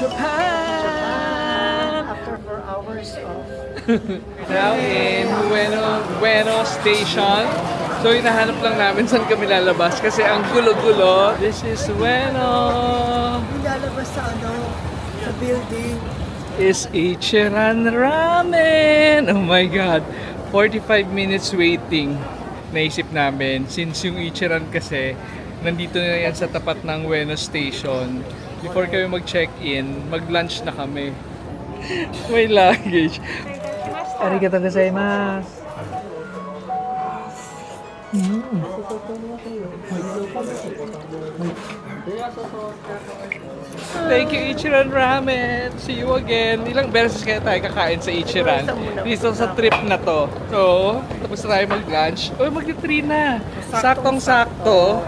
Japan! After 4 hours of... Now in Bueno Station. So hinahanap lang namin saan kami lalabas kasi ang gulo-gulo. This is Bueno. Lalabas sa sa building. Is Ichiran Ramen. Oh my God. 45 minutes waiting. Naisip namin, since yung Ichiran kasi, nandito na yan sa tapat ng Bueno Station. Before kami mag-check-in, mag-lunch na kami. May luggage. Arigatou gozaimasu. Thank you, Ichiran Ramen. See you again. Ilang beses kaya tayo kakain sa Ichiran dito sa trip na to. So, tapos na tayo mag-lunch. Uy, mag-3 na. Saktong-sakto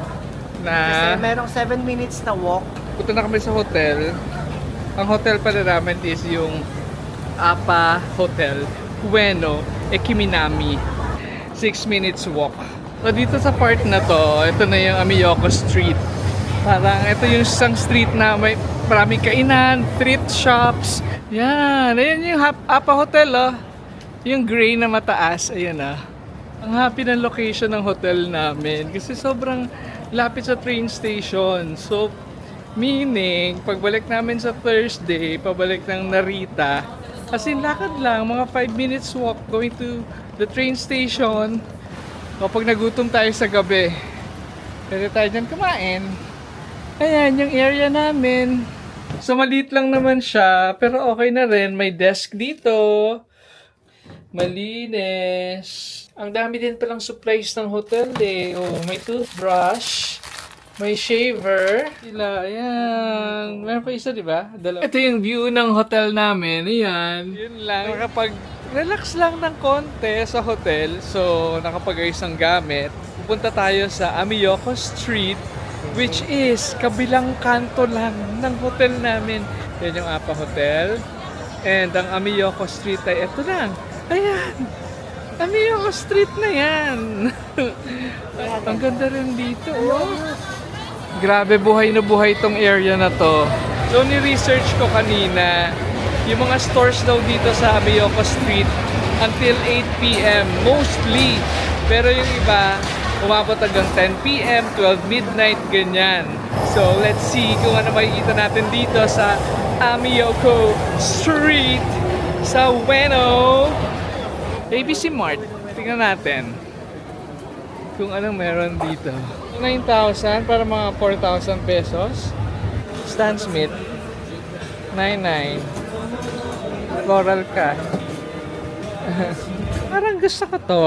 na Kasi merong 7 minutes na walk. punta na kami sa hotel. Ang hotel pala namin is yung Apa Hotel Bueno Ekiminami. 6 minutes walk. So dito sa part na to, ito na yung Amiyoko Street. Parang ito yung isang street na may maraming kainan, thrift shops. Yan, ayan yung Apa Hotel oh. Yung gray na mataas, ayan ah. Ang happy ng location ng hotel namin kasi sobrang lapit sa train station. So, meaning, pagbalik namin sa Thursday, pabalik ng Narita, as in lakad lang, mga 5 minutes walk going to the train station. Kapag nagutom tayo sa gabi, pwede tayo dyan kumain. Ayan, yung area namin. So, maliit lang naman siya, pero okay na rin. May desk dito. Malinis. Ang dami din palang supplies ng hotel eh. Oh, may toothbrush. May shaver. Sila, ayan. Meron pa isa, di ba? Dalawa. Ito yung view ng hotel namin. Ayan. Yun lang. Nakapag-relax lang ng konti sa hotel. So, nakapag-ayos ng gamit. Pupunta tayo sa Amiyoko Street, which is kabilang kanto lang ng hotel namin. Yan yung Apa Hotel. And ang Amiyoko Street ay ito lang. Ayan. Amiyoko Street na yan. Ang ganda rin dito. Oh. Grabe, buhay na buhay tong area na to. So, ni-research ko kanina, yung mga stores daw dito sa Amiyoko Street until 8 p.m. mostly. Pero yung iba, umabot hanggang 10 p.m., 12 midnight, ganyan. So, let's see kung ano makikita natin dito sa Amiyoko Street sa Bueno. ABC Mart. Tingnan natin kung anong meron dito. 9,000 para mga 4,000 pesos. Stan Smith 99. Floral ka. Parang gusto ko to.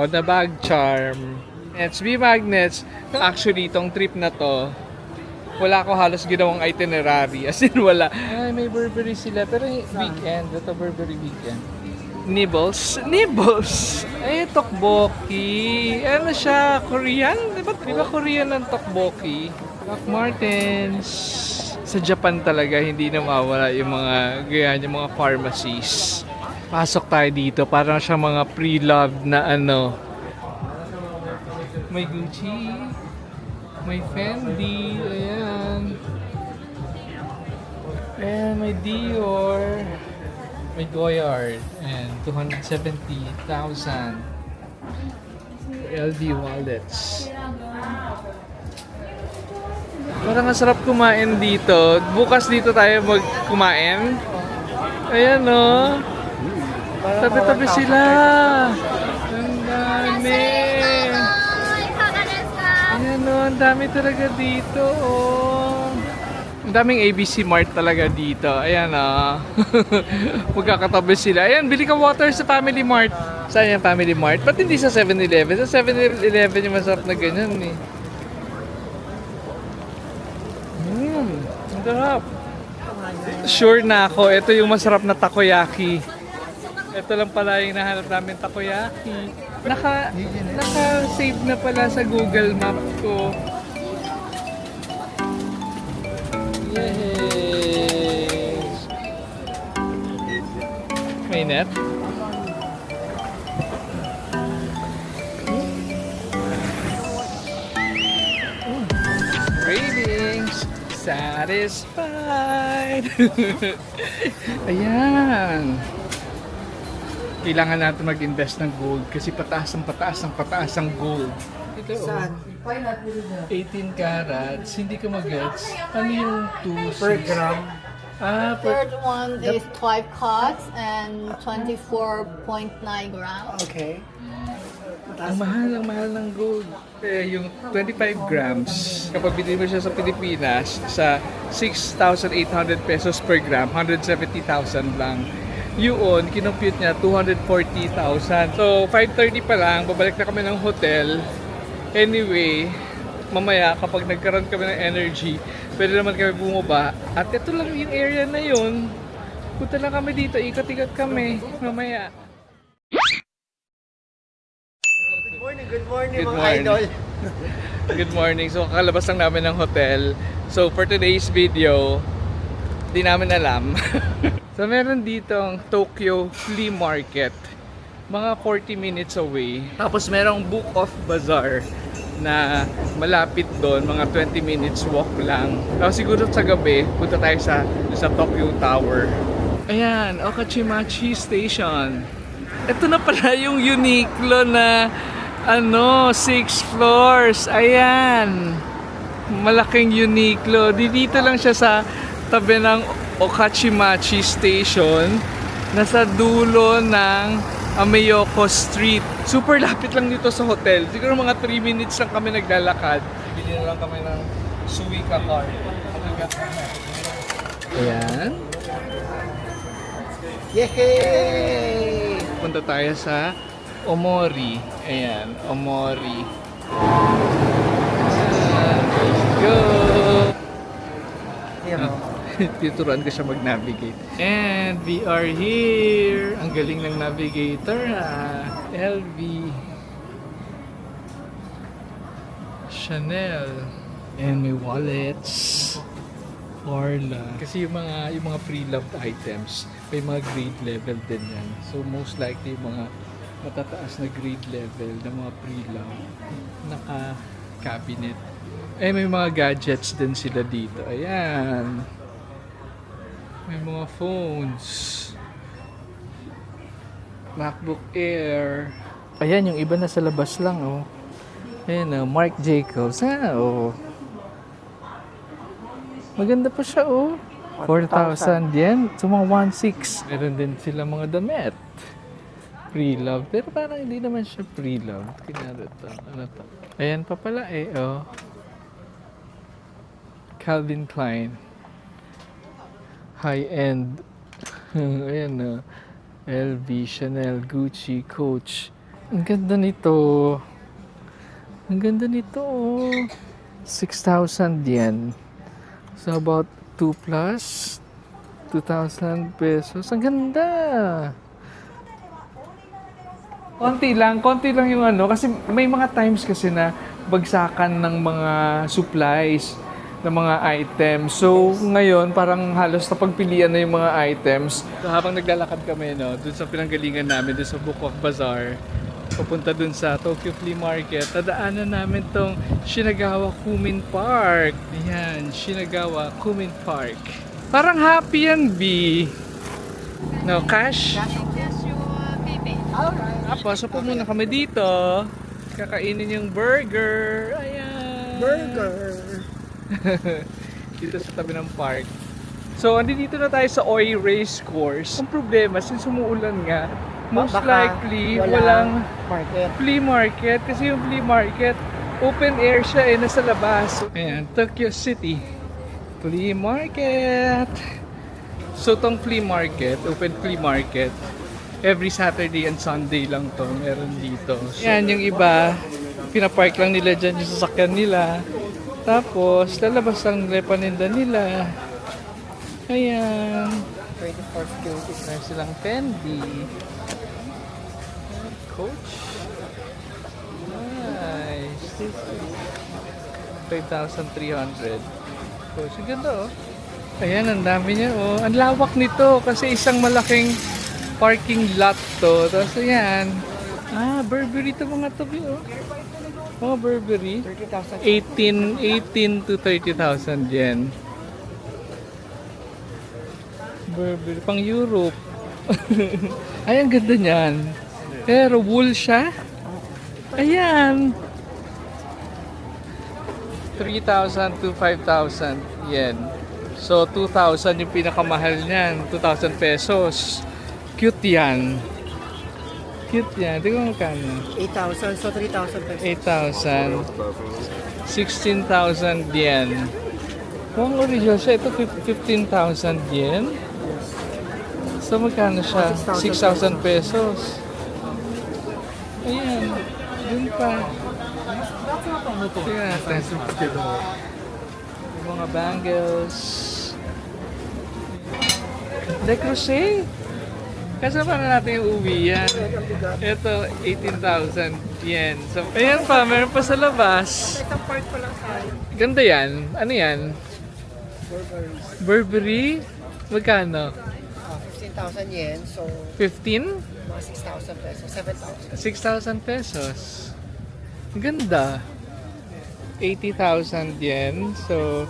The bag charm. SB Magnets. Actually, itong trip na to, wala ko halos ginawang itinerary. As in, wala. Ay, may Burberry sila. Pero weekend. Ito Burberry weekend. Nibbles. Nibbles! Ay, tteokbokki. Ano siya? Korean? Di ba Korean ang tteokbokki? Doc Martens. Sa Japan talaga, hindi na mawala yung mga ganyan, yung mga pharmacies. Pasok tayo dito. Parang siya mga pre-loved na ano. May Gucci. May Fendi. Ayan. Ayan, may Dior. May Goyard. And 270,000. LV wallets. Parang masarap kumain dito. Bukas dito tayo magkumain. Ayan o. Tabi-tabi sila. Ang dami. Ayan o. Ang dami talaga dito o. Ang daming ABC Mart talaga dito. Ayan o. Magkakatabi sila. Ayan, bili ka water sa Family Mart. Saan yung Family Mart? Ba't hindi sa 7-Eleven? Sa 7-Eleven yung masarap na ganyan eh. Ang sarap. Sure na ako, ito yung masarap na takoyaki. Ito lang pala yung nahanap namin takoyaki. Naka-save na pala sa Google Map ko. Yes! May net? Ratings! satisfied. Ayan. Kailangan natin mag-invest ng gold kasi pataas ang gold. Ito, Saan? 18 carats, hindi ka mag-gets. Ano yung 2 Per gram. Per... Third one is 12 carats and 24.9 grams. Okay. Ang mahal ng gold. Yung 25 grams, kapag binili mo siya sa Pilipinas, sa 6,800 pesos per gram, 170,000 lang. Yun, kinompute niya 240,000. So, 5:30 pa lang, babalik na kami ng hotel. Anyway, mamaya kapag nagkaroon kami ng energy, pwede naman kami bumaba. At ito lang yung area na yun. Punta lang kami dito, ikot-ikot kami mamaya. Good morning Good mga morning. idol. Good morning. So, kakalabas lang namin ng hotel. So, for today's video, di namin alam. So, meron ditong Tokyo Flea Market. Mga 40 minutes away. Tapos, merong Book of Bazaar na malapit doon. Mga 20 minutes walk lang. Tapos, siguro sa gabi, punta tayo sa Tokyo Tower. Ayan, Okachimachi Station. Ito na pala yung Uniqlo na 6 floors. Ayan. Malaking Uniqlo. Dito lang siya sa tabi ng Okachimachi Station. Nasa dulo ng Ameyoko Street. Super lapit lang dito sa hotel. Siguro mga 3 minutes lang kami naglalakad. Bili na lang kami ng Suica card. Ayan. Yay! Punta tayo sa Omori. Ayan, Omori. Let's go! Ayan o. Tuturuan ko siya mag-navigate. And we are here! Ang galing ng navigator ha. LV. Chanel. And may wallets. Orla. Kasi yung mga pre-loved items, may mga grade level din yan. So most likely yung mga matataas na grade level ng mga pre-loved naka-cabinet. May mga gadgets din sila dito. Ayan. May mga phones. MacBook Air. Ayan, yung iba na sa labas lang, oh. Ayan, Marc Jacobs. Oh. Maganda pa siya, oh. 4,000 yen. So, mga 1,600. Meron din sila mga damit. Pre-love. Pero parang hindi naman siya pre-love. Kinara to. Ano to? Ayan pa pala, oh. Calvin Klein. High-end. Ayan, LV, Chanel, Gucci, Coach. Ang ganda nito. Ang ganda nito, oh. 6,000 yen. So, about 2 plus 2,000 pesos. Ang ganda! Konti lang yung kasi may mga times kasi na bagsakan ng mga supplies, ng mga items. So, ngayon, parang halos napagpilian na yung mga items. So, habang naglalakad kami, dun sa pinanggalingan namin, dun sa Book of Bazaar, papunta dun sa Tokyo Flea Market, tadaanan namin tong Shinagawa Kumin Park. Ayan, Shinagawa Kumin Park. Parang happy yan, B. No, cash? Yes, you baby. Alright. Tapos, so muna kami dito. Kakainin yung burger. Ayan. Burger. Dito sa tabi ng park. So, andito na tayo sa Oi Race Course. Ang problema, since umuulan nga, most Baka likely, walang walang market. flea market. Kasi yung flea market, open air siya nasa labas. Ayan, Tokyo City. Flea market. So, tong flea market, open flea market, every Saturday and Sunday lang to, meron dito. So, yan, yung iba, pinapark lang nila dyan yung sasakyan nila. Tapos, lalabas lang nila paninda nila. Ayan. 24 security. Meron silang Fendi. Coach. Nice. 5,300. Coach, ang ganda oh. Ayan, ang dami niya oh. Ang lawak nito kasi isang malaking parking lot to. Tapos ayan. Burberry to mga tabi oh. Mga Burberry. 30,000. 18 to 30,000 yen. Burberry. Pang Europe. Ay, ang ganda niyan. Pero wool siya. Ayan. 3,000 to 5,000 yen. So, 2,000 yung pinakamahal niyan. 2,000 pesos. Cute yan. Cute yan. Tingnan mo magkano. 8,000, so 3,000 pesos. 8,000. 16,000 yen. Kung original siya, ito 15,000 yen. So, magkano siya? 6,000 pesos. Ayan. Yun pa. Tingnan natin. Yung mga bangles. Le Creuset. Kasama na natin yung uwi yan. Ito, 18,000 yen. So, ayan pa, meron pa sa labas. Isang part pa lang sa Ganda yan. Ano yan? Burberry? Magkano? 15,000 yen, so 15? mga 6,000 pesos, 7,000. 6,000 pesos. Ang ganda. 80,000 yen. So,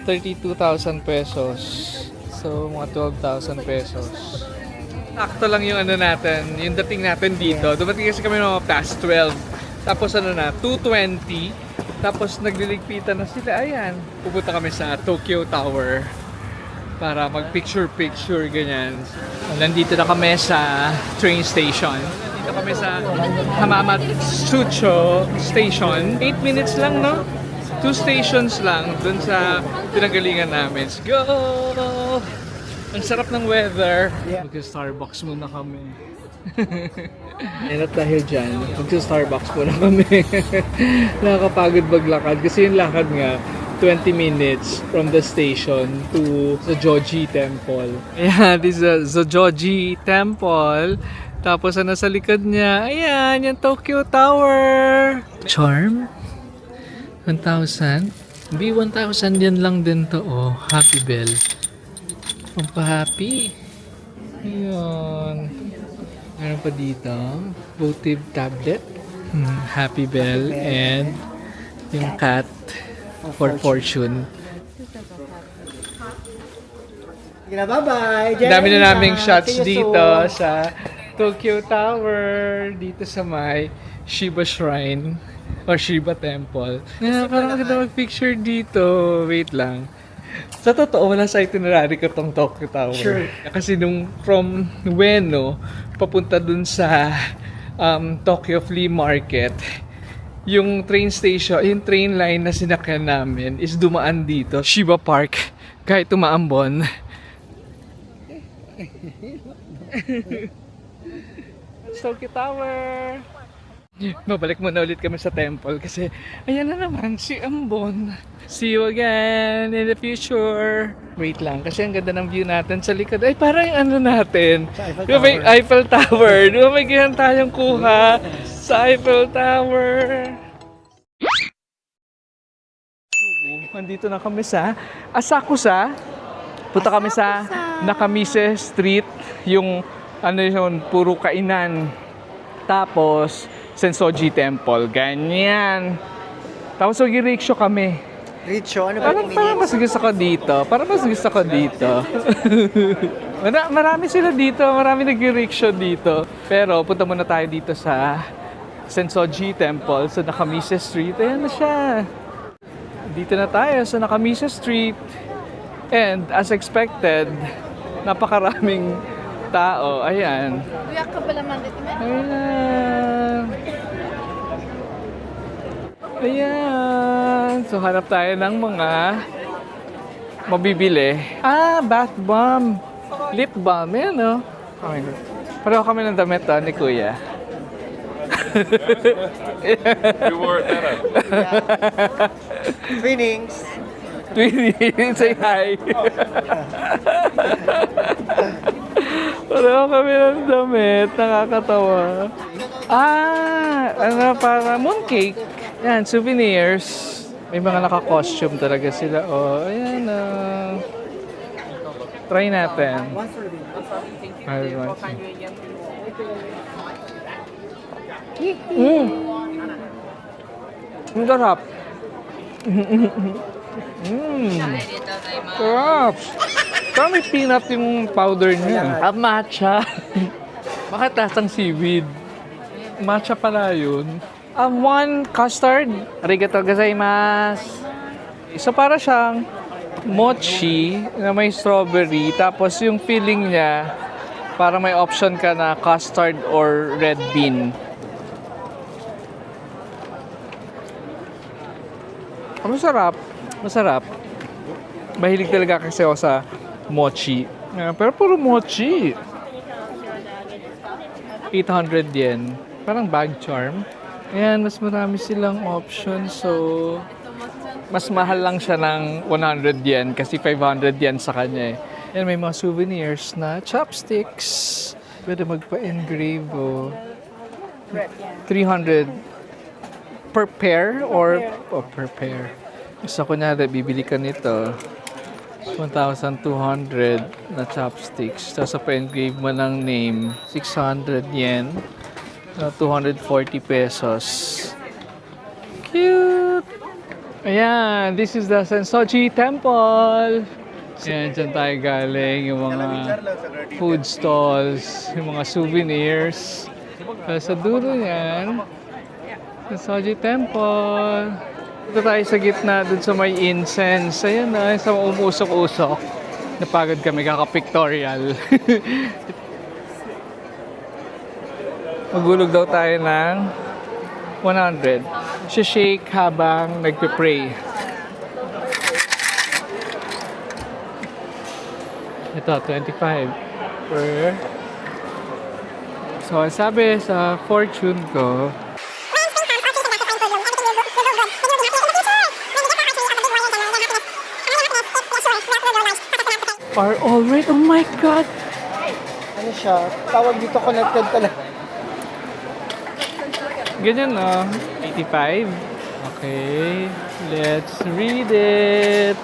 32,000 pesos. So, mga 12,000 pesos. Akto lang yung ano natin, yung dating natin dito. Dumating kasi kami mga past 12. Tapos ano na, 2:20. Tapos nagliligpitan na sila. Ayan, pupunta kami sa Tokyo Tower para mag-picture-picture, ganyan. Nandito na kami sa train station. Nandito kami sa Hamamatsucho Station. 8 minutes lang, no? 2 stations lang dun sa pinagalingan namin. Let's go! Ang sarap ng weather. Mag-Starbucks muna kami. And at dahil dyan, mag-Starbucks muna kami. Nakakapagod maglakad kasi yung lakad nga 20 minutes from the station to Zojoji Temple. Ayan, this is Zojoji Temple. Tapos ano sa likod niya, ayan, yung Tokyo Tower. Charm? 1,000? B1,000 yan lang din to, oh. Happy Bell. Pampahappy. Ayun. Meron pa dito. Votive tablet. Happy Bell. And yung cat for fortune. Bye-bye! Dami na naming shots See you dito soon. sa Tokyo Tower. Dito sa may Shiba Shrine or Shiba Temple. Parang maganda mag-picture dito. Wait lang. Sa totoo, wala sa itinerary ko tong Tokyo Tower. Sure. Kasi nung from Ueno, papunta dun sa Tokyo Flea Market, yung train station, yung train line na sinakyan namin is dumaan dito, Shiba Park, kahit umaambon. Tokyo Tower! Babalik muna ulit kami sa temple kasi ayan na naman si Ambon. See you again in the future. Wait lang kasi ang ganda ng view natin sa likod. Ay parang yung ano natin. Sa Eiffel Di ba may Tower. Eiffel Tower? Di ba may ganyan tayong kuha sa Eiffel Tower? Nandito na kami sa Asakusa. Punta kami sa Nakamise Street. Yung ano yun, puro kainan. Tapos Sensoji Temple, ganyan. Tapos mag-rickshaw kami. Richo, ano ba Parang mas gusto ko dito. Parang mas gusto ko dito. Marami sila dito. Marami nag-rickshaw dito. Pero punta muna tayo dito sa Sensoji Temple sa Nakamise Street. Ayan na siya. Dito na tayo sa Nakamise Street. And as expected, napakaraming tao. Ayan. Kuya ka ba naman dito, man? Ayan. Ayan. So, hanap tayo ng mga mabibili. Bath bomb. Lip balm. Ayan, no? Okay. Pareho kami ng damit, ni Kuya. You wore that up. Trainings. Twinnie, say hi. Pareho kami ng damit. Nakakatawa. Ano para mooncake. Yan, souvenirs. May mga naka-costume talaga sila. Oh, ayan. Try natin. Ang sarap. Sarap. Parang may peanut yung powder niya. Ah, matcha. Bakit lasang seaweed? Matcha pala yun. One custard. Arigatou gozaimasu. So para siyang mochi na may strawberry. Tapos yung filling niya, para may option ka na custard or red bean. Masarap. Masarap. Mahilig talaga kasi ako sa mochi. Pero puro mochi. 800 yen. Parang bag charm. Ayan, mas marami silang options. So, mas mahal lang siya ng 100 yen kasi 500 yen sa kanya eh. Ayan, may mga souvenirs na chopsticks. Pwede magpa-engrave o 300 per pair or per pair. So, kunyari, bibili ka nito. 1,200 na chopsticks. Tapos pa-engrave mo ng name, 600 yen. 240 pesos. Cute! Ayan, this is the Sensoji Temple. Ayan, dyan tayo galing. Yung mga food stalls, yung mga souvenirs. Sa dulo yan, Sensoji Temple. Dito tayo sa gitna, dun sa may incense. Ayan na, sa umusok-usok. Napagod kami, kaka-pictorial. Magulog daw tayo ng 100. Shake habang nagpe-pray. Ito, 25 per. So, ang sabi sa fortune ko, are all right. Oh my God! Ano siya? Tawag dito connected talaga. Ganyan na. 85. Okay. Let's read it.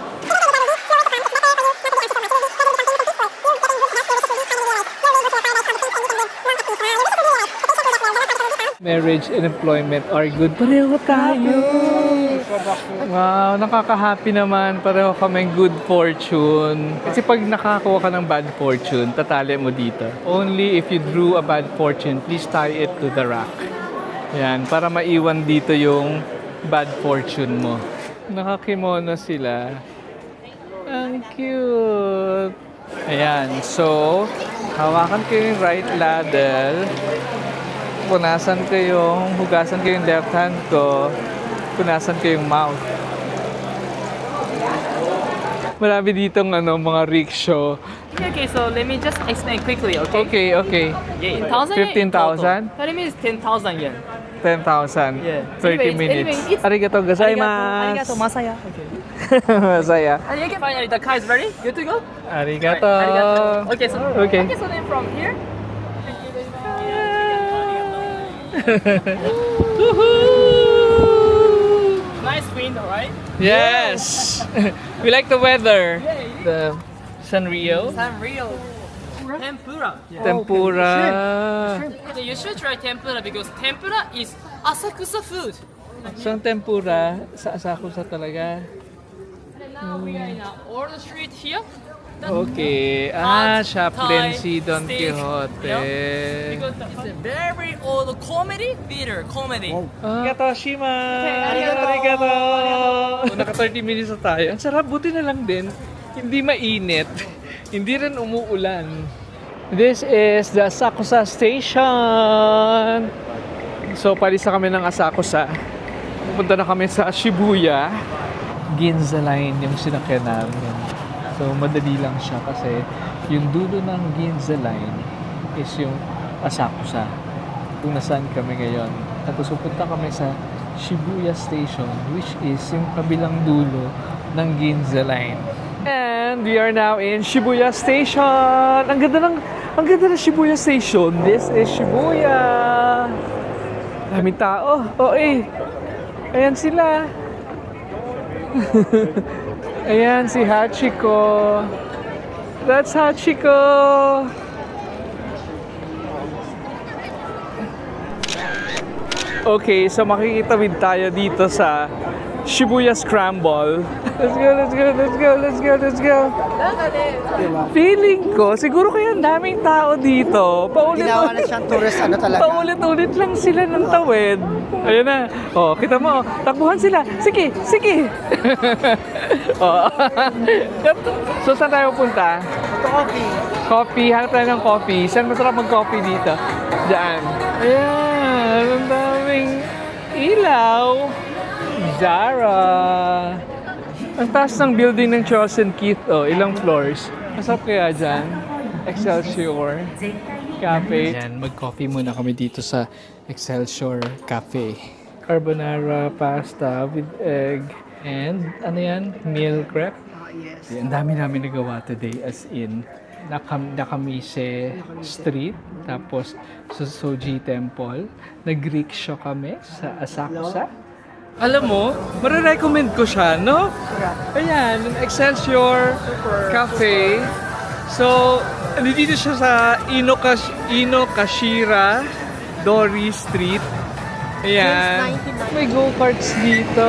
Marriage and employment are good. Pareho tayo. Wow, nakaka-happy naman. Pareho kaming good fortune. Kasi pag nakakuha ka ng bad fortune, tatali mo dito. Only if you drew a bad fortune, please tie it to the rack. Yan, para maiwan dito yung bad fortune mo. Nakakimono sila. Ang cute. Ayan, so, hawakan ko yung right ladle. Punasan ko yung, hugasan ko yung left hand ko. Punasan ko yung mouth. Marami ditong mga rickshaw. Okay, so let me just explain quickly, okay? Okay, okay. Yeah, in thousand yen, in 15,000? total. That means 10,000 yen. 10,000. Yeah. 30 minutes. it's- Arigatou Arigato, gozaimasu. masaya. Okay. Masaya. And you can finally, the car is ready? Good to go? Arigato. Arigato. Okay, so Okay. so then from here. Nice wind, alright? Yes. We like the weather. The Sanrio. Sanrio. Tempura. Tempura. Okay, you should try tempura because tempura is Asakusa food. So, ang tempura, sa Asakusa talaga. Now we are in a old street here. Okay. Chaplain si Don Quixote. Because it's a very old comedy theater. Comedy. Arigato, Shima! Arigato! Naka 30 minutes na tayo. Ang sarap, buti na lang din. Hindi mainit. Hindi rin umuulan. This is the Asakusa Station. So, palis na kami ng Asakusa. Pupunta na kami sa Shibuya. Ginza Line yung sinakyan namin. So, madali lang siya kasi yung dulo ng Ginza Line is yung Asakusa. Kung nasaan kami ngayon. Tapos pupunta kami sa Shibuya Station, which is yung kabilang dulo ng Ginza Line. And we are now in Shibuya Station. Ang ganda ng Shibuya Station. This is Shibuya. Daming tao. Oh, eh. Ayan sila. Ayan si Hachiko. That's Hachiko. Okay, so makikitawid tayo dito sa Shibuya Scramble. Let's go, let's go, let's go, let's go, let's go. Feeling ko, siguro kaya ang daming tao dito. Ginawa na siyang tourist, ano talaga. Paulit-ulit lang sila ng tawid. Ayun na. Oh, kita mo. Takbuhan sila. Sige, sige. Oh. So, saan tayo punta? Ito coffee. Coffee. Hanap tayo ng coffee. Saan masarap mag-coffee dito? Diyan. Ayan. Ang daming ilaw. Zara. Ang taas ng building ng Charles & Keith. Oh, ilang floors. Masarap kaya dyan? Excelsior Cafe. Yan, mag-coffee muna kami dito sa Excelsior Cafe. Carbonara pasta with egg. And, ano yan? Meal crepe. Yes. Ang dami namin nagawa today, as in Nakamise Street, tapos sa Soji Temple. Nag-rickshaw kami sa Asakusa. Alam mo, marirecommend ko siya, no? Ayan, yung Excelsior Cafe. So, dito siya sa Inokashira Dori Street. Ayan. May go-karts dito.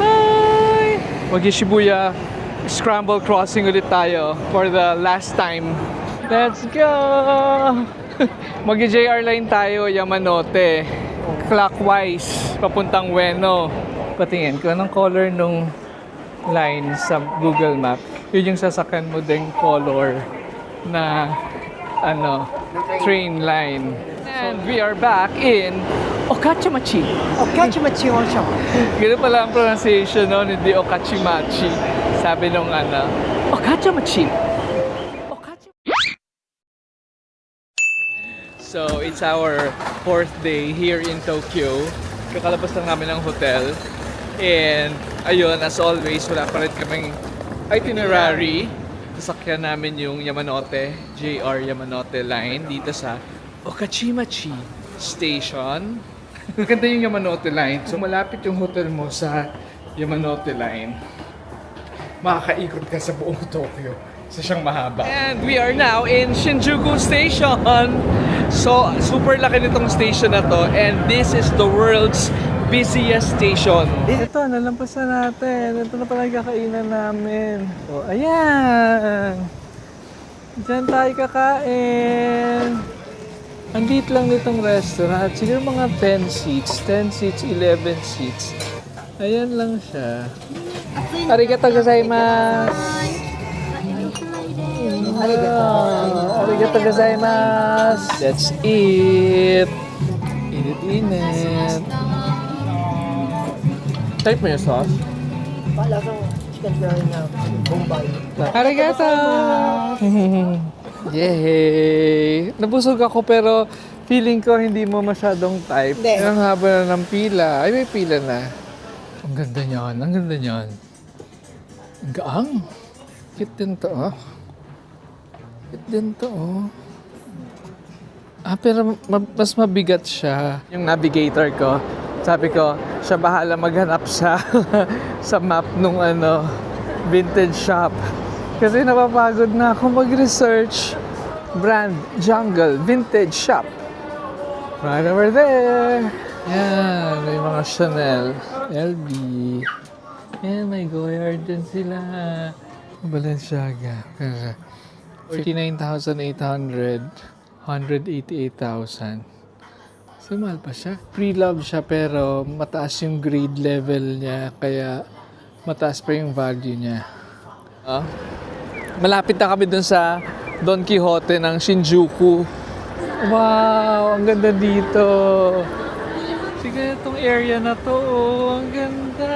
Hi! Mag-Shibuya Scramble Crossing ulit tayo for the last time. Let's go! Mag-JR line tayo, Yamanote. Clockwise, papuntang Ueno. Patingin ko anong color nung line sa Google Map. Yun yung sasakyan mo ding color na train line. And we are back in Okachimachi. Okachimachi mo siya. Ganun pala ang pronunciation no, hindi Okachimachi. Sabi nung Okachimachi. So, it's our 4th day here in Tokyo. Kakalabas lang namin ng hotel. And, ayun, as always, wala pa rin kaming itinerary. Sasakyan namin yung Yamanote, JR Yamanote line dito sa Okachimachi Station. Maganda yung Yamanote line. So, malapit yung hotel mo sa Yamanote line. Makakaikot ka sa buong Tokyo. Isa siyang mahaba. And we are now in Shinjuku Station. So, super laki nitong station na to. And this is the world's busiest station. Ito, nalampasan natin. Ito na pala yung kakainan namin. So, ayan. Diyan tayo kakain. Ang liit lang nitong restaurant. Siguro mga 10 seats. 10 seats, 11 seats. Ayan lang siya. Arigatou gozaimasu. Arigatou gozaimasu. Let's eat. Init-init. Type mo yung sauce. Palasang chicken curry na Bombay. Arigatou! Yay! Nabusog ako pero feeling ko hindi mo masyadong type. Hindi. Ang haba na ng pila. Ay, may pila na. Ang ganda niyan. Ang ganda niyan. Ang gaang. Cute din to, oh. Cute din to, oh. Pero mas mabigat siya. Yung navigator ko, sabi ko, siya bahala maghanap sa sa map nung vintage shop. Kasi napapagod na ako mag-research. Brand Jungle Vintage Shop. Right over there. Yan, may mga Chanel, LV. Yan, may Goyard din sila. Balenciaga. 49,800. 188,000. So, mahal pa siya. Pre-love siya pero mataas yung grade level niya kaya mataas pa yung value niya. Malapit na kami dun sa Don Quixote ng Shinjuku. Wow! Ang ganda dito. Sige, itong area na to. Ang ganda.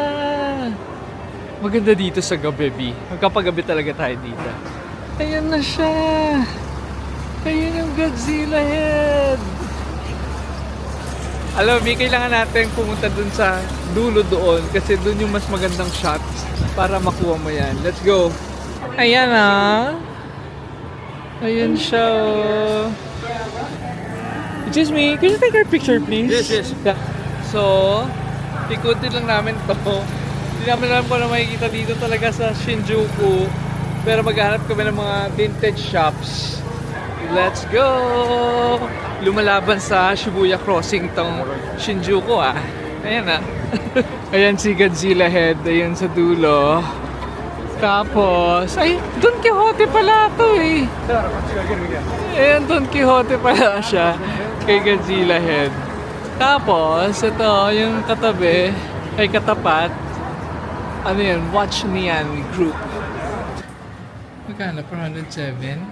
Maganda dito sa gabi, B. Magkapagabi talaga tayo dito. Ayan na siya. Ayun yung Godzilla head. Alam mo, kailangan natin pumunta dun sa dulo doon kasi dun yung mas magandang shots para makuha mo yan. Let's go. Ayan ah. Ayan siya oh. Excuse me, can you take our picture please? Yes, yes. Yeah. So, ikutin lang namin to. Hindi namin alam kung ano makikita dito talaga sa Shinjuku. Pero maghanap kami ng mga vintage shops. Let's go! lumalaban sa Shibuya Crossing tong Shinjuku ah. Ayan ah. Ayan si Godzilla Head, ayun sa dulo. Tapos, ay, Don Quixote pala to eh. Ayan, Don Quixote pala siya kay Godzilla Head. Tapos, ito, yung katabi, ay katapat. Ano yan? Watch Nian Group. Magkano? 407?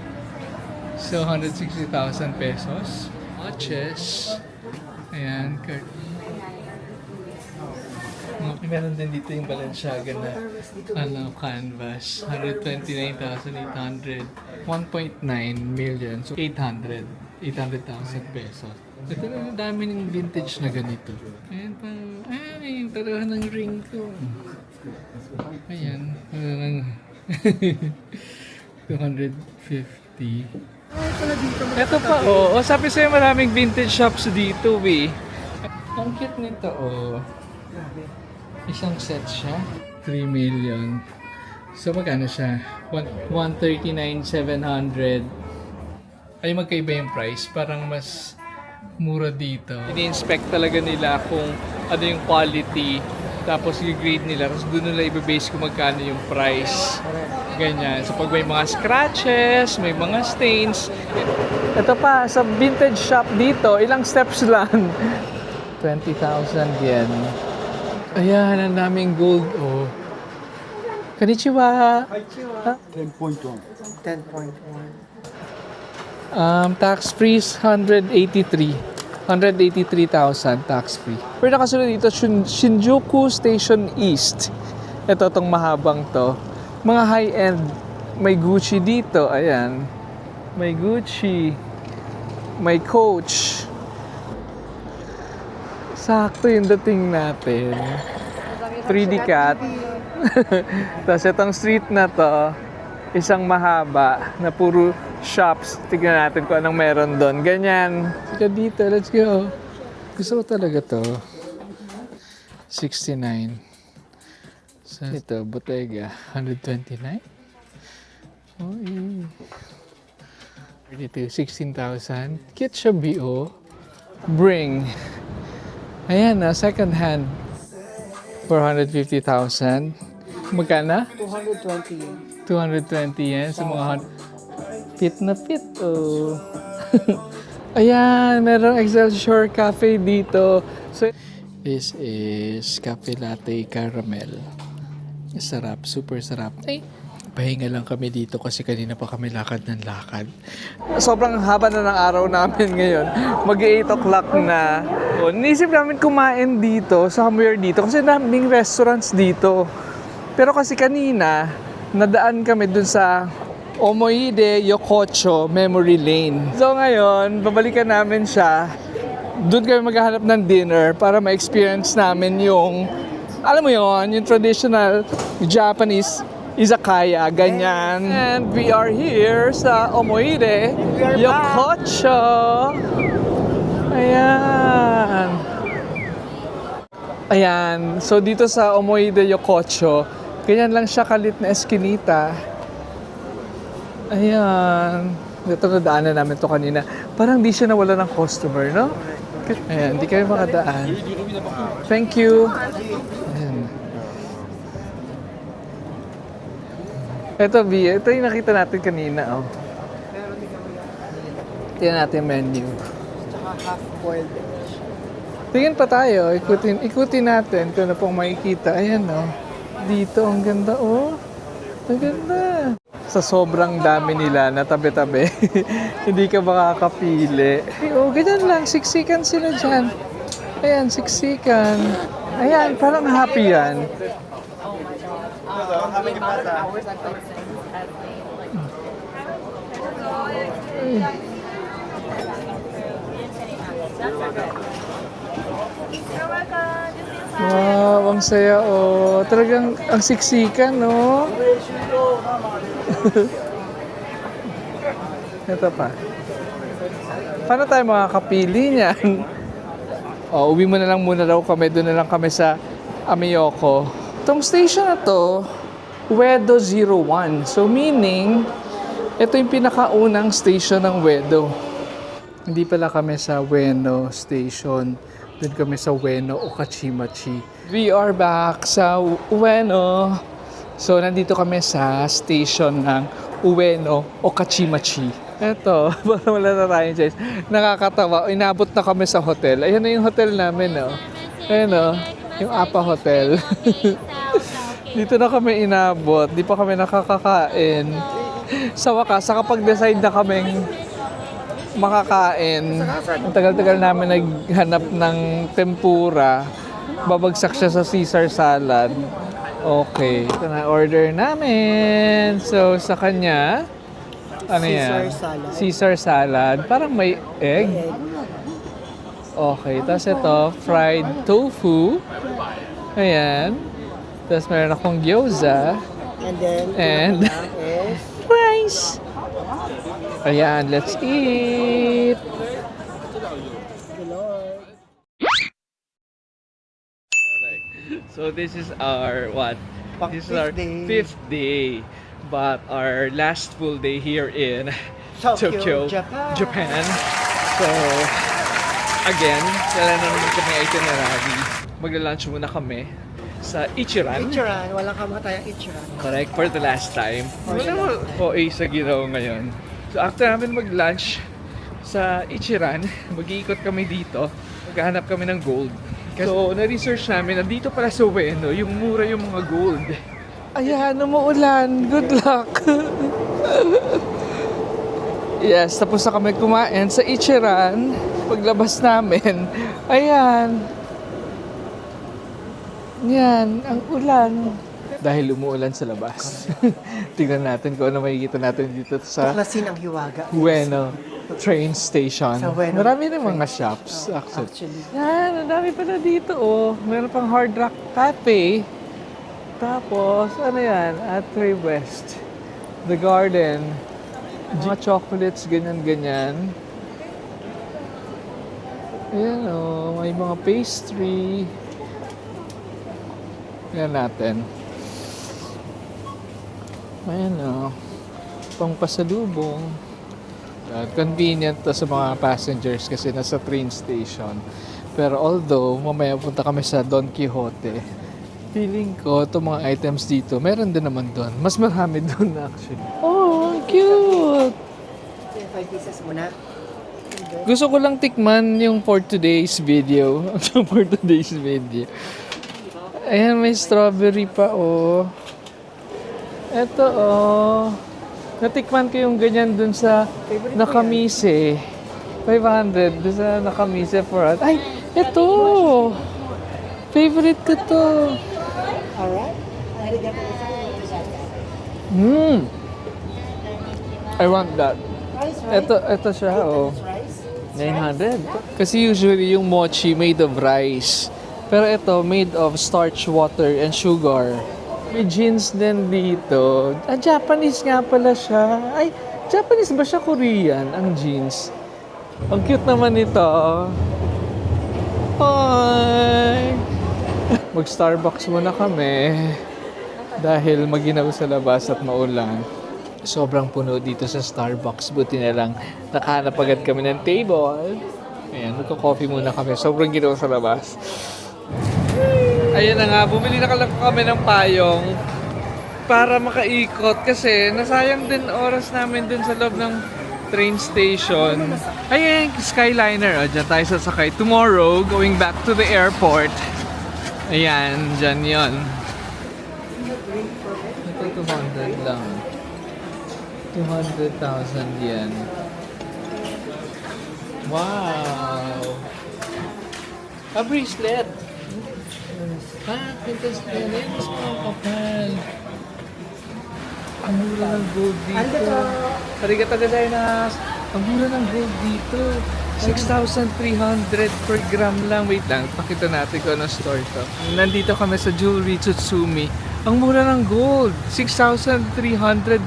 So, 160,000 pesos. Watches. Ayan, curtain. Meron din dito yung Balenciaga na canvas. 129,800. 1.9 million. So, 800,000 pesos. Ito na yung dami ng vintage na ganito. Ayan pa. Ay, yung tarahan ng ring ko. Ayan. 250. Ito pa, oh. Sabi sa'yo maraming vintage shops dito, eh. Ang cute nito, oh. Isang set siya. 3 million. So, magkano siya? 139,700. Ay, magkaiba yung price. Parang mas mura dito. Ini-inspect talaga nila kung ano yung quality. Tapos, i-grade nila. Tapos, doon nila i-base kung magkano yung price. Ganyan. So, pag may mga scratches, may mga stains. Ito pa, sa vintage shop dito, ilang steps lang. 20,000 yen. Ayan, ang daming gold, oh. Konnichiwa. 10.1. Tax-free is 183,000 tax-free. Pero nakasunod dito, Shinjuku Station East. Ito, itong mahabang to. Mga high-end. May Gucci dito, ayan. May Gucci. May Coach. Sakto yung dating natin. 3D cat. Tapos itong street na to, isang mahaba na puro shops. Tignan natin kung anong meron doon. Ganyan. Sige dito, let's go. Gusto ko talaga to. 69. So, ito, Bottega. 129. Oh, dito, 16,000. Cute siya, BO. Bring. Ayan na, second hand. 450,000. Magkana? 220. 220 yan sa mga fit na fit. Oh. Ayan, merong Excelsior Cafe dito. So, this is Cafe Latte Caramel. Sarap, super sarap. Ay, pahinga lang kami dito kasi kanina pa kami lakad ng lakad. Sobrang haba na ng araw namin ngayon. Mag-8 o'clock na. Nisip namin kumain dito, somewhere dito, kasi daming restaurants dito. Pero kasi kanina, nadaan kami dun sa Omoide Yokocho Memory Lane. So ngayon, babalikan namin siya. Doon kami maghahanap ng dinner para ma-experience namin yung, alam mo yon, yung traditional Japanese izakaya, ganyan. And we are here sa Omoide Yokocho. Ayan. Ayan. So dito sa Omoide Yokocho, ganyan lang siya kalit na eskinita. Ayan. Ito nadaanan namin to kanina. Parang di siya nawala ng customer, no? Ayan, di kayo makadaan. Thank you. Ayan. Ito, B. Ito yung nakita natin kanina, oh. Tingnan natin menu. Half-boiled. Tingin pa tayo. Ikutin natin kung ano pong makikita. Ayan, oh. Dito, ang ganda, oh. Ang ganda. Sa sobrang dami nila na tabi-tabi, hindi ka makakapili. Oh, ganyan lang. Siksikan sila dyan. Ayan, siksikan. Ayan, parang happy yan. Wow, ang saya, oh. Talagang ang siksikan, no? Ito pa. Paano tayo makakapili niyan? Oh, uwi mo na lang muna daw kami. Doon na lang kami sa Ameyoko. Itong station na to, Uedo 01. So meaning, ito yung pinakaunang station ng Uedo. Hindi pala kami sa Ueno Station. Doon kami sa Ueno, Okachimachi. We are back sa Ueno. So, nandito kami sa station ng Ueno, Okachimachi. Eto, para wala na tayong choice. Nakakatawa. Inabot na kami sa hotel. Ayan na yung hotel namin, no? Ayan, no? Yung Apa Hotel. Dito na kami inabot. Di pa kami nakakakain. Sa wakas, kapag-decide na kaming makakain. Ang tagal-tagal namin naghanap ng tempura. Babagsak siya sa Caesar salad. Okay. Ito na order namin. So, sa kanya, ano yan? Caesar salad. Caesar salad. Parang may egg. Okay. Tapos ito, fried tofu. Ayan. Tapos meron akong gyoza. And then, And is rice. Ayan, let's eat. the Lord. So this is our what? Pang This is our fifth day. fifth day, but our last full day here in Tokyo, Japan. Japan. So again, wala na naman kami itinerary. Magla-lunch muna kami sa Ichiran. Ichiran. Walang kamatayang Ichiran. Correct, for the last time. For the Wala mo OA sa Giraw ngayon. So after namin mag-lunch sa Ichiran, mag-iikot kami dito. Maghahanap kami ng gold. So, na-research namin na dito pala sa Ueno, yung mura yung mga gold. Ayan, umuulan. Good luck. Yes, tapos na kami kumain sa Ichiran. Paglabas namin, ayan. Yan, ang ulan. Dahil umuulan sa labas. Tingnan natin kung ano makikita natin dito sa Tuklasin ang hiwaga. Ueno train station. Sa Ueno Marami rin mga train shops, actually. Actually. Yan, ang dami pala dito, oh. Meron pang Hard Rock Cafe. Tapos, ano yan? Atre West. The Garden. Mga chocolates, ganyan-ganyan. Ayan, oh. May mga pastry. Yan natin. Ayan, oh. Pang pasalubong. Convenient to sa mga passengers kasi nasa train station. Pero although, mamaya punta kami sa Don Quixote, feeling ko, itong mga items dito, meron din naman doon. Mas marami doon actually. Oh, ang cute! 5 pieces muna. Gusto ko lang tikman yung for today's video. For today's video. Ayan, may strawberry pa, oh. Eto, oh. Natikman ko yung ganyan dun sa Nakamise. 500 dun sa Nakamise for us. Ay, eto! Favorite ko to. Alright. I want that. Rice, right? Ito siya, oh. Rice? 900. Kasi usually yung mochi made of rice. Pero ito, made of starch, water, and sugar. May jeans din dito. Ah, Japanese nga pala siya. Ay, Japanese ba siya? Korean, ang jeans. Ang cute naman ito. Hi! Mag-Starbucks muna kami. Dahil maginaw sa labas at maulan. Sobrang puno dito sa Starbucks. Buti na lang nakahanap agad kami ng table. Ayan, magka-coffee muna kami. Sobrang ginaw sa labas. Ayan na nga, bumili na lang kami ng payong para makaikot kasi nasayang din oras namin dun sa loob ng train station. Ayan, Skyliner. O, dyan tayo sasakay. Tomorrow, going back to the airport. Ayan, dyan yon. Ito, 200 lang. 200,000 yen. Wow! A bracelet! Ah, pintas na yun. Mas mga kapal. Ang mura ng gold dito. Arigatou gozaimasu. Ang mura ng gold dito. 6,300 per gram lang. Wait lang, pakita natin kung anong store to. Nandito kami sa Jewelry Tsutsumi. Ang mura ng gold. 6,300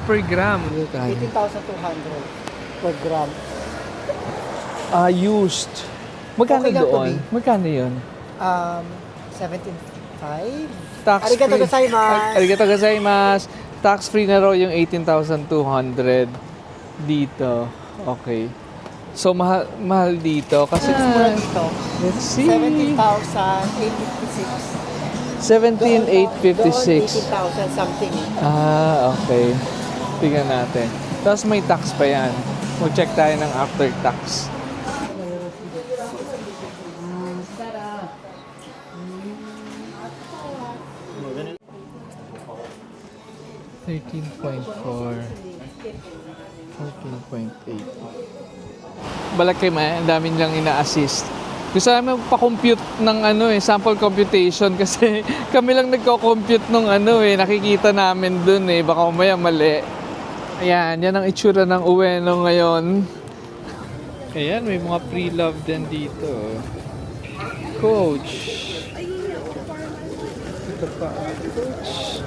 per gram. 18,200 per gram. Used. Magkano Okay lang to doon? be. Magkano yun? 17,500. Tax Arigatou free. gozaimasu. Arigatou gozaimasu. Tax free na raw yung 18,200 dito. Okay. So, mahal dito. Kasi, Mura dito. let's see. 17,856. 17,856. 18,000 something. Okay. Tingnan natin. Tapos may tax pa yan. Mag-check tayo ng after tax. $13.4. 14.8. Balaki ang dami nilang ina-assist. Gusto namin pa-compute ng sample computation kasi kami lang nagko-compute ng nakikita namin dun baka umaya mali. Ayan, yan ang itsura ng Ueno ngayon. Ayan, may mga pre-love din dito. Coach. Ito pa, Coach.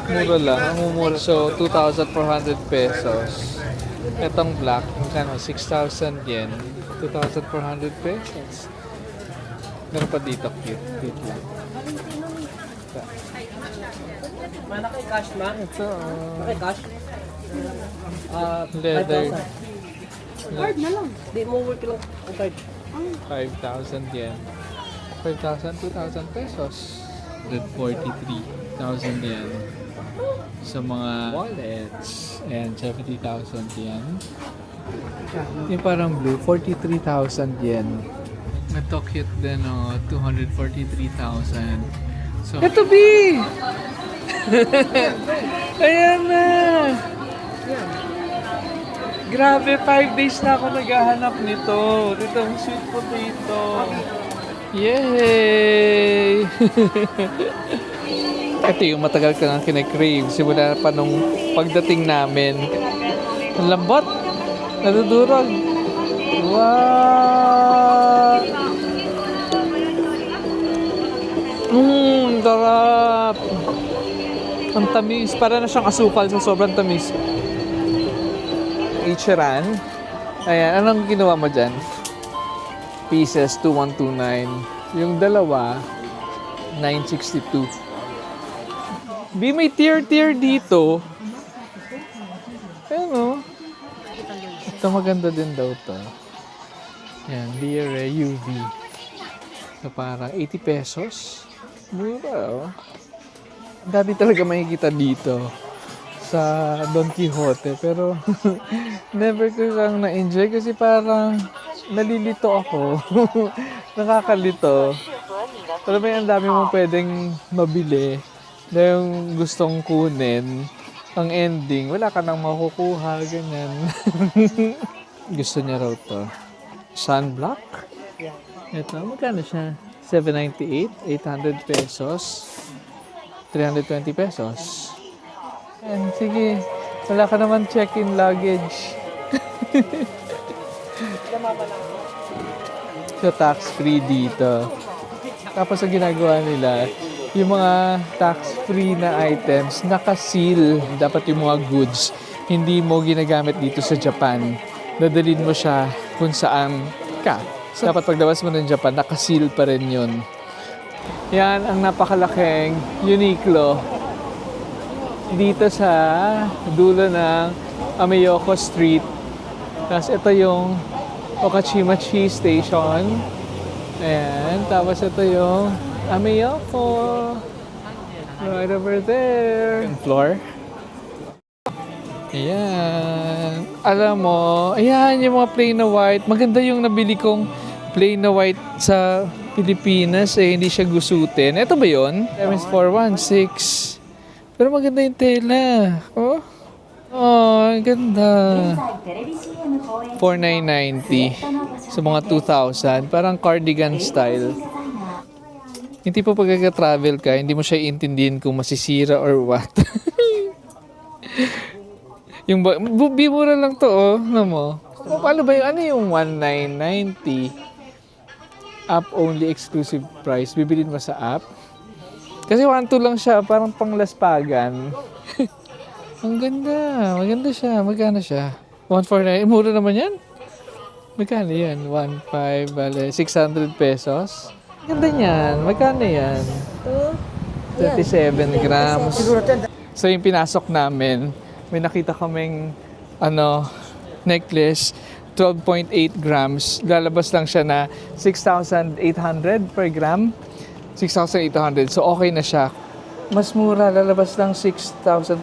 Mura lang, ang mumura. So, 2,400 pesos. Itong black, magkano? 6,000 yen. 2,400 pesos. Meron pa dito, cute. Cute lang. Mana kay cash ma? Ito, Kay cash? leather. Card na lang. Di mo work lang ang card. 5,000 yen. 5,000, 2,000 pesos. 143,000 yen. Sa mga wallets. And 70,000 yen. Yung parang blue, 43,000 yen. Ito cute din, 243,000. So, ito, B! Ayan na! Grabe, 5 days na ako naghahanap nito. Itong sweet potato. Yay! Ito yung matagal ka nga kine-crave. Simula pa nung pagdating namin. Ang lambot. Nadudurog. Wow! Sarap! Ang tamis. Para na siyang asukal sa sobrang tamis. Ichiran. Ayan, anong ginawa mo dyan? Pieces, 2,129. Yung dalawa, 962. May tier dito. Ayan, ito maganda din daw to. Yan, Lear UV. So, parang 80 pesos. Mura, Ang dami talaga makikita dito sa Don Quixote. Pero, never ko lang na-enjoy kasi parang nalilito ako. Nakakalito. Pero may ang dami mong pwedeng mabili na yung gustong kunin. Ang ending, wala ka nang makukuha, ganyan. Gusto niya raw to. Sunblock? Ito, magkano siya? 798, 800 pesos, 320 pesos. And sige, wala ka naman check-in luggage. So, tax-free dito. Tapos ang ginagawa nila, yung mga tax-free na items, naka-seal. Dapat yung mga goods, hindi mo ginagamit dito sa Japan. Dadalhin mo siya kung saan ka. So, dapat paglabas mo ng Japan, naka-seal pa rin yun. Yan ang napakalaking Uniqlo dito sa dulo ng Ameyoko Street. Tapos ito yung Okachimachi Station. Ayan. Tapos ito yung Ameyoko. Right over there. Yung floor. Ayan. Alam mo, ayan yung mga plain na white. Maganda yung nabili kong plain na white sa Pilipinas. Hindi siya gusutin. Ito ba yun? MS416. Pero maganda yung tela. Oh, ang ganda. 4,990 sa mga 2,000. Parang cardigan style. Hindi po pagkaka-travel ka, hindi mo siya iintindihin kung masisira or what. Yung bimura lang to, ano mo? Paano ba yung, ano yung 1,990? App only exclusive price. Bibilin mo sa app? Kasi 1,2 lang siya, parang panglaspagan. Ang ganda. Maganda siya. Magkano siya? 149. Mura naman yan. Magkano yan? 1,500. Bale, 600 pesos. Ganda niyan. Magkano yan? 37 grams. So yung pinasok namin, may nakita kaming necklace 12.8 grams. Lalabas lang siya na 6,800 per gram. 6,800. So, okay na siya. Mas mura, lalabas lang 6,300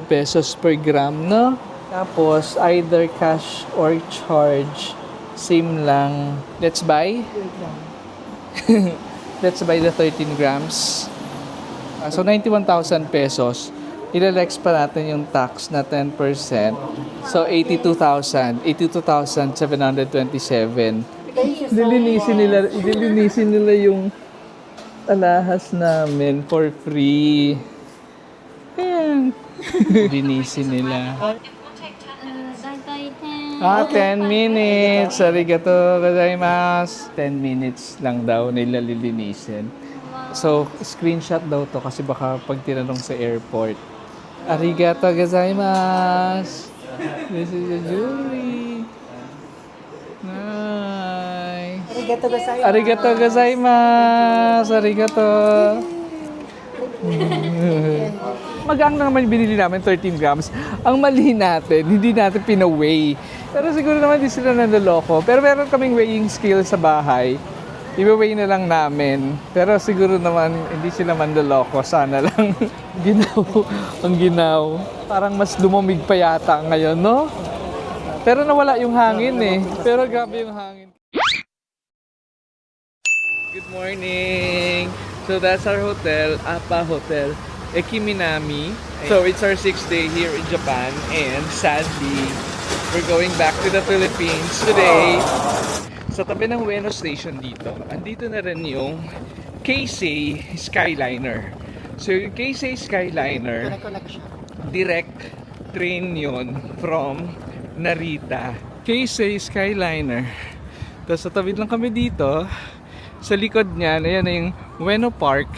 pesos per gram, no? Tapos, either cash or charge. Same lang. Let's buy. Let's buy the 13 grams. So, 91,000 pesos. Ilalex pa natin yung tax na 10%. So, 82,000. 82,727. Dilinisin nila yung alahas namin for free. Ayan. Linisin nila. 10 minutes. Arigato gozaimasu. 10 minutes lang daw nila lilinisin. So, screenshot daw to kasi baka pag tinanong sa airport. Arigato gozaimasu. This is the jewelry. Nice. Arigato gozaimasu. Arigato gozaimasu. Arigato. Magaan na naman yung binili namin, 13 grams. Ang mali natin, hindi natin pina-weigh. Pero siguro naman hindi sila nanloloko. Pero meron kaming weighing scale sa bahay. I-weigh na lang namin. Pero siguro naman hindi sila manloloko. Sana lang ginaw. Ang ginaw. Parang mas lumamig pa yata ngayon, no? Pero nawala yung hangin eh. Pero grabe yung hangin. Good morning! So that's our hotel, Appa Hotel Ekiminami. So it's our 6th day here in Japan and sadly, we're going back to the Philippines today. Sa tabi ng Ueno Station dito, andito na rin yung Keisei Skyliner. So yung Keisei Skyliner, direct train yon from Narita. Keisei Skyliner. Tapos sa tabi lang kami dito, sa likod niyan, ayan na yung Ueno Park.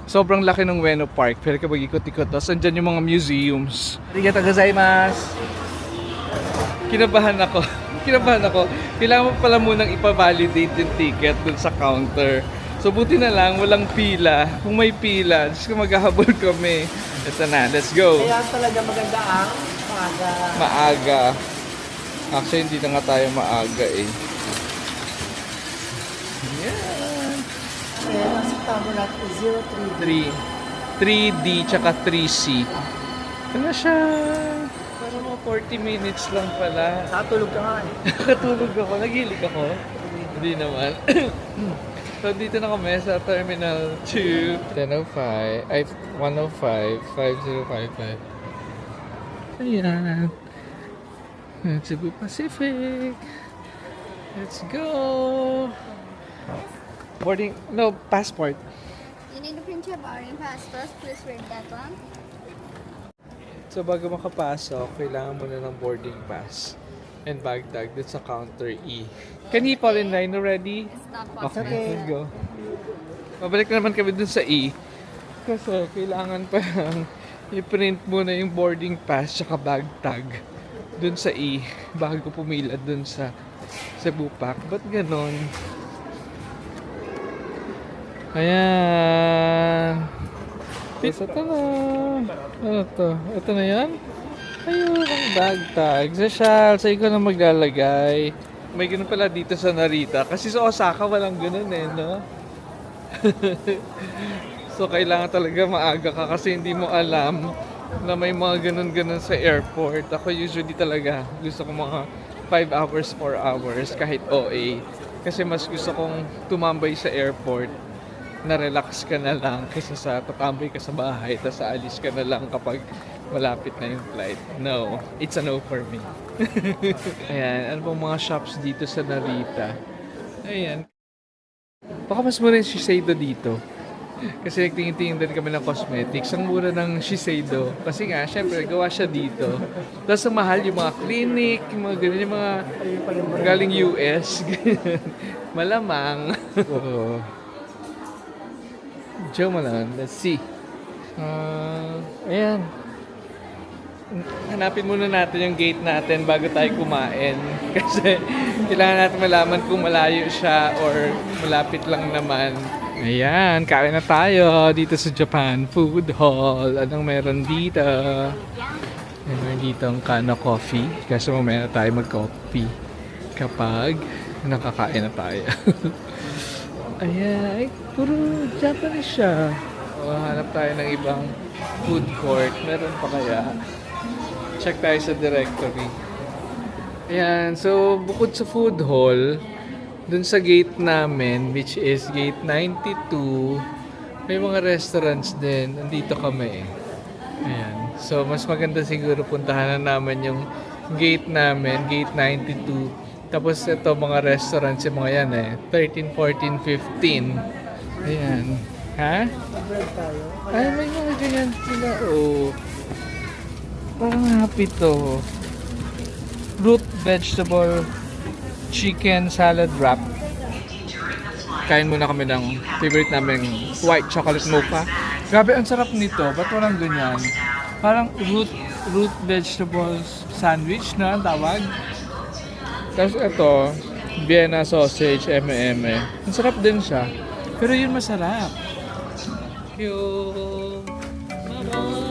Sobrang laki ng Ueno Park. Pero kapag ikot-ikot, tapos andyan yung mga museums. Arigato gozaimasu. Kinabahan ako. Kailangan mo pala munang ipa-validate yung ticket dun sa counter. So buti na lang, walang pila. Kung may pila, just maghahabol kami. Ito na, let's go. Kaya talaga maganda ang maaga. Maaga. Actually, hindi na nga tayo maaga eh. Yan. Kaya ang September natin 03. 3D tsaka 3C. Ito na siya. Para mga 40 minutes lang pala. Nakatulog ka nga eh. Nakatulog ako. Nagilig ako. Hindi naman. So, dito na kami sa Terminal 2. 10:05. Ay, 1:05. 5055. Ayan. Cebu Pacific. Let's go. Boarding. No, passport. You need to print your boarding pass first. Please read that one. So, bago makapasok, kailangan mo na ng boarding pass and bag tag dun sa counter E. Can he fall in line already? It's not possible. Okay, let's go. Mabalik na naman kami dun sa E. Kasi kailangan pa lang i-print muna yung boarding pass tsaka bag tag dun sa E bago pumila dun sa Cebu Pac. Ba't ganon? Ayan. Ito na. Ano to? Ito na yan? Ayun, ang bag tag. Sa Shal, sa ikaw na maglalagay. May ganun pala dito sa Narita. Kasi sa Osaka, walang ganun eh, no? So, kailangan talaga maaga ka kasi hindi mo alam na may mga ganun-ganun sa airport. Ako usually talaga gusto ko mga 5 hours, 4 hours kahit OA. Kasi mas gusto kong tumambay sa airport na relax ka na lang kaysa sa tatambay ka sa bahay tapos aalis ka na lang kapag malapit na yung flight. No, it's a no for me. Ayan, ano pong mga shops dito sa Narita? Ayan. Baka mas mura yung Shiseido dito. Kasi nagtingin-tingin din kami ng cosmetics. Ang mura ng Shiseido. Kasi nga, syempre, gawa siya dito. Tapos ang mahal yung mga clinic, yung mga ganyan, yung mga galing US. Malamang. Oo. Joe Malan, let's see. Ayan. Hanapin muna natin yung gate natin bago tayo kumain. Kasi kailangan natin malaman kung malayo siya or malapit lang naman. Ayan, kain na tayo dito sa Japan Food Hall. Anong meron dito? And meron dito ang Kana Coffee. Kasi mamaya na tayo mag-coffee kapag nakakain na tayo. Ayan, ay, puro Japanese siya. Hanap tayo ng ibang food court. Meron pa kaya? Check tayo sa directory. Ayan, so bukod sa food hall, dun sa gate namin, which is gate 92, may mga restaurants din. Nandito kami. Ayan. So, mas maganda siguro puntahan na naman yung gate namin, gate 92. Tapos ito, mga restaurants, yung mga yan 13, 14, 15. Ayan. Ha? Bread tayo. Ay, may mga ganyan sila. Oh. Parang happy to. Root vegetable chicken salad wrap. Kain muna kami ng favorite namin, white chocolate mocha. Grabe, ang sarap nito. Ba't walang ganyan? Parang root vegetables sandwich na ang tawag. Tapos ito, Vienna sausage, M&M. Ang sarap din siya. Pero yun masarap. Thank you. Bye-bye.